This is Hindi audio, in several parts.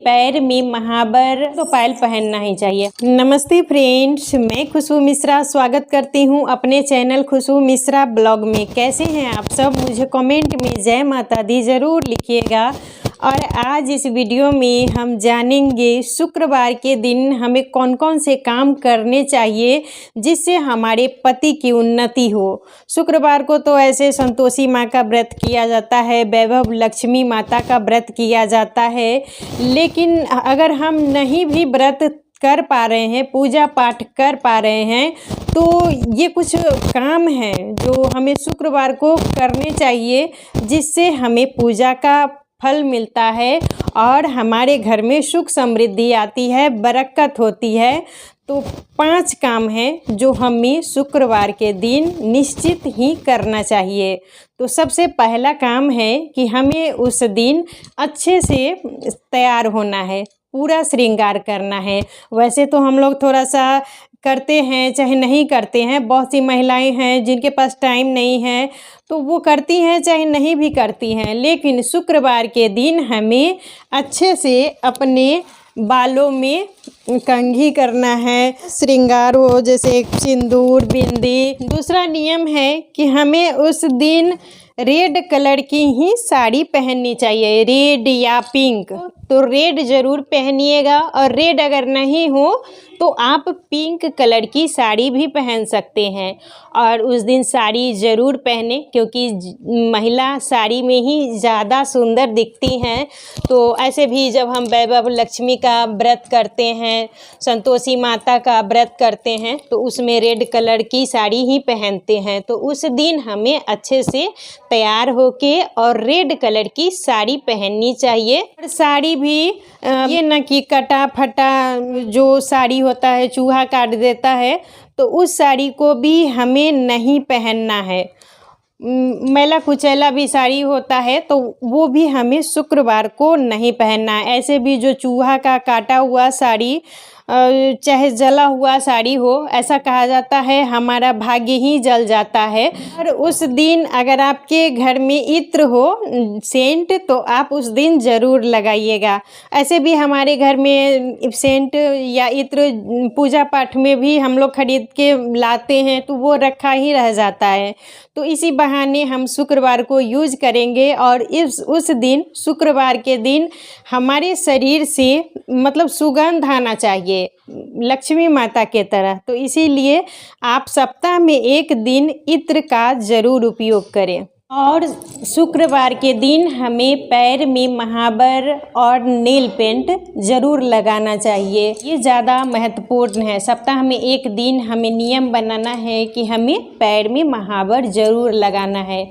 पैर में महावर तो पायल पहनना ही चाहिए। नमस्ते फ्रेंड्स, मैं खुशबू मिश्रा स्वागत करती हूँ अपने चैनल खुशबू मिश्रा ब्लॉग में। कैसे हैं आप सब? मुझे कमेंट में जय माता दी ज़रूर लिखिएगा। और आज इस वीडियो में हम जानेंगे शुक्रवार के दिन हमें कौन कौन से काम करने चाहिए जिससे हमारे पति की उन्नति हो। शुक्रवार को तो ऐसे संतोषी माँ का व्रत किया जाता है, वैभव लक्ष्मी माता का व्रत किया जाता है। लेकिन अगर हम नहीं भी व्रत कर पा रहे हैं, पूजा पाठ कर पा रहे हैं, तो ये कुछ काम हैं जो हमें शुक्रवार को करने चाहिए जिससे हमें पूजा का फल मिलता है और हमारे घर में सुख समृद्धि आती है, बरकत होती है। तो 5 काम हैं जो हमें शुक्रवार के दिन निश्चित ही करना चाहिए। तो सबसे पहला काम है कि हमें उस दिन अच्छे से तैयार होना है, पूरा श्रृंगार करना है। वैसे तो हम लोग थोड़ा सा करते हैं चाहे नहीं करते हैं, बहुत सी महिलाएं हैं जिनके पास टाइम नहीं है तो वो करती हैं चाहे नहीं भी करती हैं। लेकिन शुक्रवार के दिन हमें अच्छे से अपने बालों में कंघी करना है, श्रृंगार हो जैसे सिंदूर, बिंदी। दूसरा नियम है कि हमें उस दिन रेड कलर की ही साड़ी पहननी चाहिए, रेड या पिंक। तो रेड ज़रूर पहनिएगा और रेड अगर नहीं हो तो आप पिंक कलर की साड़ी भी पहन सकते हैं। और उस दिन साड़ी ज़रूर पहने क्योंकि महिला साड़ी में ही ज़्यादा सुंदर दिखती हैं। तो ऐसे भी जब हम वैभव लक्ष्मी का व्रत करते हैं, संतोषी माता का व्रत करते हैं तो उसमें रेड कलर की साड़ी ही पहनते हैं। तो उस दिन हमें अच्छे से तैयार होके और रेड कलर की साड़ी पहननी चाहिए। और साड़ी भी ये न कि कटा फटा जो साड़ी होता है, चूहा काट देता है, तो उस साड़ी को भी हमें नहीं पहनना है। मैला कुचैला भी साड़ी होता है तो वो भी हमें शुक्रवार को नहीं पहनना है। ऐसे भी जो चूहा का काटा हुआ साड़ी चाहे जला हुआ साड़ी हो, ऐसा कहा जाता है हमारा भाग्य ही जल जाता है। और उस दिन अगर आपके घर में इत्र हो, सेंट, तो आप उस दिन ज़रूर लगाइएगा। ऐसे भी हमारे घर में सेंट या इत्र पूजा पाठ में भी हम लोग खरीद के लाते हैं तो वो रखा ही रह जाता है। तो इसी बहाने हम शुक्रवार को यूज़ करेंगे और उस दिन शुक्रवार के दिन हमारे शरीर से मतलब सुगंध आना चाहिए लक्ष्मी माता के तरह। तो इसीलिए आप सप्ताह में एक दिन इत्र का ज़रूर उपयोग करें। और शुक्रवार के दिन हमें पैर में महावर और नेल पेंट ज़रूर लगाना चाहिए। ये ज़्यादा महत्वपूर्ण है। सप्ताह में एक दिन हमें नियम बनाना है कि हमें पैर में महावर ज़रूर लगाना है।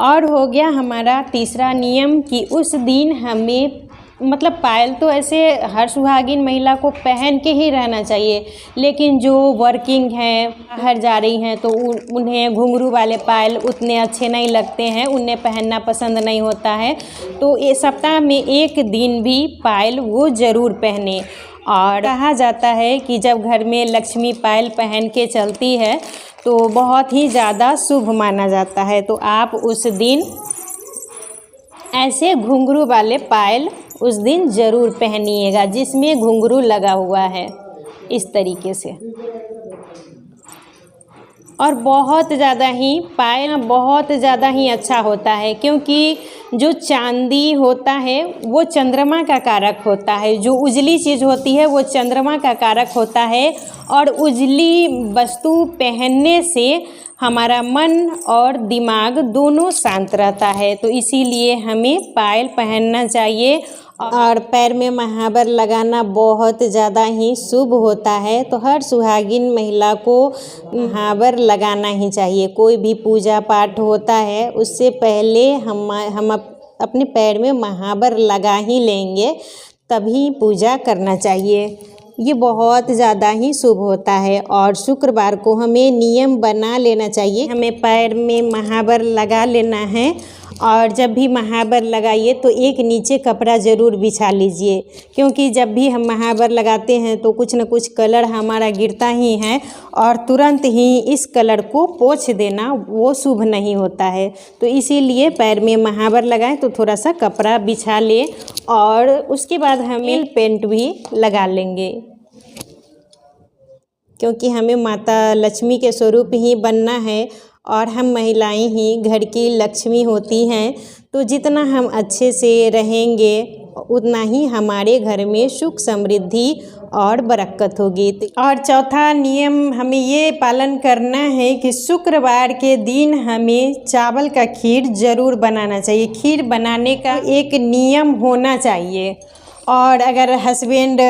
और हो गया हमारा तीसरा नियम कि उस दिन हमें मतलब पायल तो ऐसे हर सुहागिन महिला को पहन के ही रहना चाहिए, लेकिन जो वर्किंग हैं, बाहर जा रही हैं तो उन्हें घुंघरू वाले पायल उतने अच्छे नहीं लगते हैं, उन्हें पहनना पसंद नहीं होता है। तो ये सप्ताह में एक दिन भी पायल वो ज़रूर पहने। और कहा जाता है कि जब घर में लक्ष्मी पायल पहन के चलती है तो बहुत ही ज़्यादा शुभ माना जाता है। तो आप उस दिन ऐसे घुंघरू वाले पायल उस दिन ज़रूर पहनिएगा जिसमें घुंघरू लगा हुआ है, इस तरीके से। और बहुत ज़्यादा ही पायल बहुत ज़्यादा ही अच्छा होता है क्योंकि जो चांदी होता है वो चंद्रमा का कारक होता है। जो उजली चीज़ होती है वो चंद्रमा का कारक होता है और उजली वस्तु पहनने से हमारा मन और दिमाग दोनों शांत रहता है। तो इसीलिए हमें पायल पहनना चाहिए और पैर में महावर लगाना बहुत ज़्यादा ही शुभ होता है। तो हर सुहागिन महिला को महावर लगाना ही चाहिए। कोई भी पूजा पाठ होता है उससे पहले हम अपने पैर में महावर लगा ही लेंगे, तभी पूजा करना चाहिए। ये बहुत ज़्यादा ही शुभ होता है। और शुक्रवार को हमें नियम बना लेना चाहिए, हमें पैर में महावर लगा लेना है। और जब भी महावर लगाइए तो एक नीचे कपड़ा ज़रूर बिछा लीजिए, क्योंकि जब भी हम महावर लगाते हैं तो कुछ न कुछ कलर हमारा गिरता ही है और तुरंत ही इस कलर को पोंछ देना वो शुभ नहीं होता है। तो इसीलिए पैर में महावर लगाएं तो थोड़ा सा कपड़ा बिछा लें और उसके बाद हम नील पेंट भी लगा लेंगे, क्योंकि हमें माता लक्ष्मी के स्वरूप ही बनना है और हम महिलाएं ही घर की लक्ष्मी होती हैं। तो जितना हम अच्छे से रहेंगे उतना ही हमारे घर में सुख समृद्धि और बरकत होगी। और चौथा नियम हमें ये पालन करना है कि शुक्रवार के दिन हमें चावल का खीर ज़रूर बनाना चाहिए। खीर बनाने का एक नियम होना चाहिए। और अगर हस्बैंड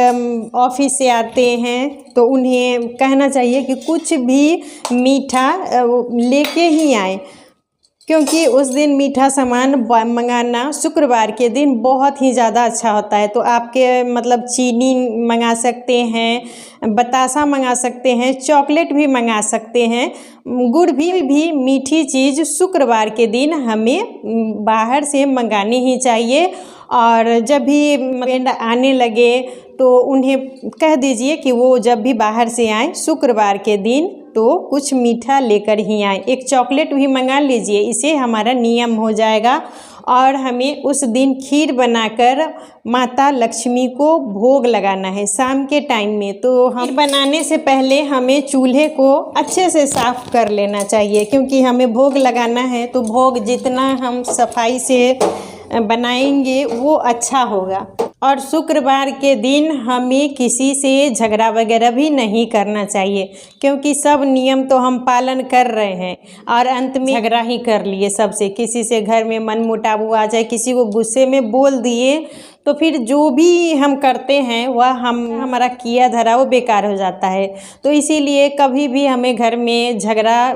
ऑफिस से आते हैं तो उन्हें कहना चाहिए कि कुछ भी मीठा लेके ही आए, क्योंकि उस दिन मीठा सामान मंगाना शुक्रवार के दिन बहुत ही ज़्यादा अच्छा होता है। तो आपके मतलब चीनी मंगा सकते हैं, बतासा मंगा सकते हैं, चॉकलेट भी मंगा सकते हैं, गुड़ भी मीठी चीज़ शुक्रवार के दिन हमें बाहर से मंगानी ही चाहिए। और जब भी फ्रेंड आने लगे तो उन्हें कह दीजिए कि वो जब भी बाहर से आए शुक्रवार के दिन तो कुछ मीठा लेकर ही आए। एक चॉकलेट भी मंगा लीजिए, इसे हमारा नियम हो जाएगा। और हमें उस दिन खीर बनाकर माता लक्ष्मी को भोग लगाना है शाम के टाइम में। तो खीर बनाने से पहले हमें चूल्हे को अच्छे से साफ़ कर लेना चाहिए, क्योंकि हमें भोग लगाना है। तो भोग जितना हम सफाई से बनाएंगे वो अच्छा होगा। और शुक्रवार के दिन हमें किसी से झगड़ा वगैरह भी नहीं करना चाहिए, क्योंकि सब नियम तो हम पालन कर रहे हैं और अंत में झगड़ा ही कर लिए सबसे। किसी से घर में मनमुटाव आ जाए, किसी को गुस्से में बोल दिए तो फिर जो भी हम करते हैं वह हमारा किया धरा वो बेकार हो जाता है। तो इसीलिए कभी भी हमें घर में झगड़ा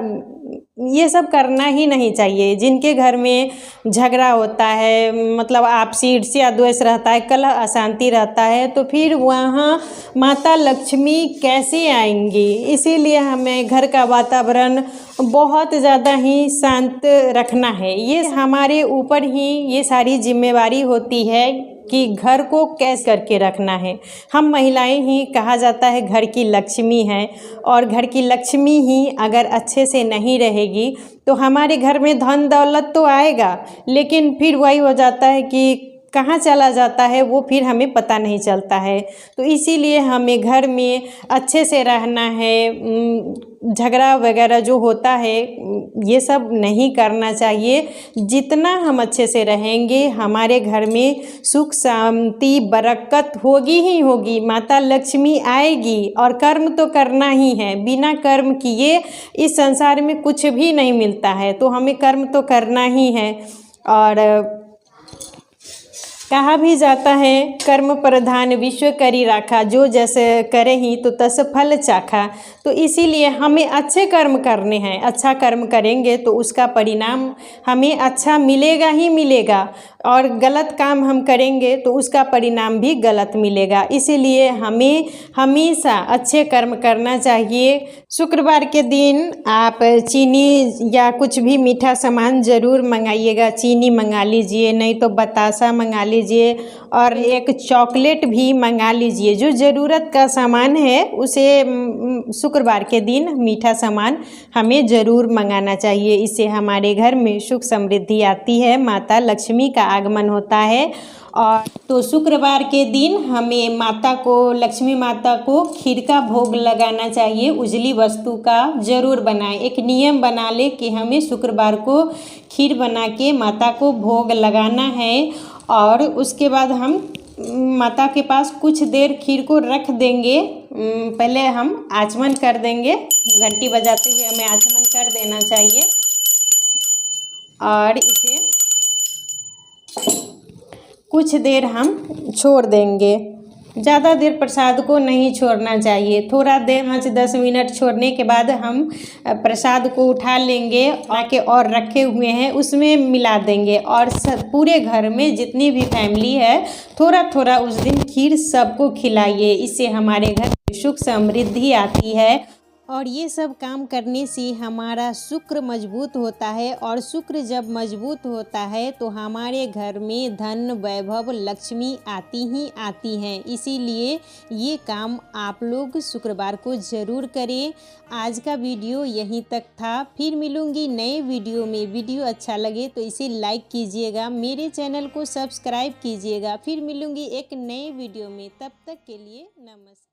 ये सब करना ही नहीं चाहिए। जिनके घर में झगड़ा होता है, मतलब आपसी ईर्ष्या द्वेष रहता है, कलह अशांति रहता है, तो फिर वहाँ माता लक्ष्मी कैसे आएंगी। इसीलिए हमें घर का वातावरण बहुत ज़्यादा ही शांत रखना है। ये हमारे ऊपर ही ये सारी जिम्मेवारी होती है कि घर को कैसे करके रखना है। हम महिलाएं ही कहा जाता है घर की लक्ष्मी हैं, और घर की लक्ष्मी ही अगर अच्छे से नहीं रहेगी तो हमारे घर में धन दौलत तो आएगा, लेकिन फिर वही हो जाता है कि कहाँ चला जाता है वो फिर हमें पता नहीं चलता है। तो इसीलिए हमें घर में अच्छे से रहना है। झगड़ा वगैरह जो होता है ये सब नहीं करना चाहिए। जितना हम अच्छे से रहेंगे हमारे घर में सुख शांति बरकत होगी ही होगी। माता लक्ष्मी आएगी और कर्म तो करना ही है। बिना कर्म किए इस संसार में कुछ भी नहीं मिलता है, तो हमें कर्म तो करना ही है। और कहा भी जाता है कर्म प्रधान विश्व करी राखा, जो जैसे करे ही तो तस फल चाखा। तो इसीलिए हमें अच्छे कर्म करने हैं। अच्छा कर्म करेंगे तो उसका परिणाम हमें अच्छा मिलेगा ही मिलेगा, और गलत काम हम करेंगे तो उसका परिणाम भी गलत मिलेगा। इसीलिए हमें हमेशा अच्छे कर्म करना चाहिए। शुक्रवार के दिन आप चीनी या कुछ भी मीठा सामान ज़रूर मंगाइएगा। चीनी मंगा लीजिए, नहीं तो बतासा मंगा लीजिए, और एक चॉकलेट भी मंगा लीजिए। जो ज़रूरत का सामान है उसे शुक्रवार के दिन मीठा सामान हमें ज़रूर मंगाना चाहिए। इससे हमारे घर में सुख समृद्धि आती है, माता लक्ष्मी का आगमन होता है। और तो शुक्रवार के दिन हमें माता को, लक्ष्मी माता को खीर का भोग लगाना चाहिए। उजली वस्तु का ज़रूर बनाएं। एक नियम बना ले कि हमें शुक्रवार को खीर बना के माता को भोग लगाना है। और उसके बाद हम माता के पास कुछ देर खीर को रख देंगे। पहले हम आचमन कर देंगे, घंटी बजाते हुए हमें आचमन कर देना चाहिए। और इसे कुछ देर हम छोड़ देंगे। ज़्यादा देर प्रसाद को नहीं छोड़ना चाहिए। थोड़ा देर 5-10 मिनट छोड़ने के बाद हम प्रसाद को उठा लेंगे आके और रखे हुए हैं उसमें मिला देंगे और सब पूरे घर में जितनी भी फैमिली है थोड़ा थोड़ा उस दिन खीर सबको खिलाइए। इससे हमारे घर में सुख समृद्धि आती है और ये सब काम करने से हमारा शुक्र मजबूत होता है और शुक्र जब मजबूत होता है तो हमारे घर में धन वैभव लक्ष्मी आती ही आती हैं। इसीलिए ये काम आप लोग शुक्रवार को ज़रूर करें। आज का वीडियो यहीं तक था, फिर मिलूँगी नए वीडियो में। वीडियो अच्छा लगे तो इसे लाइक कीजिएगा, मेरे चैनल को सब्सक्राइब कीजिएगा। फिर मिलूँगी एक नए वीडियो में, तब तक के लिए नमस्कार।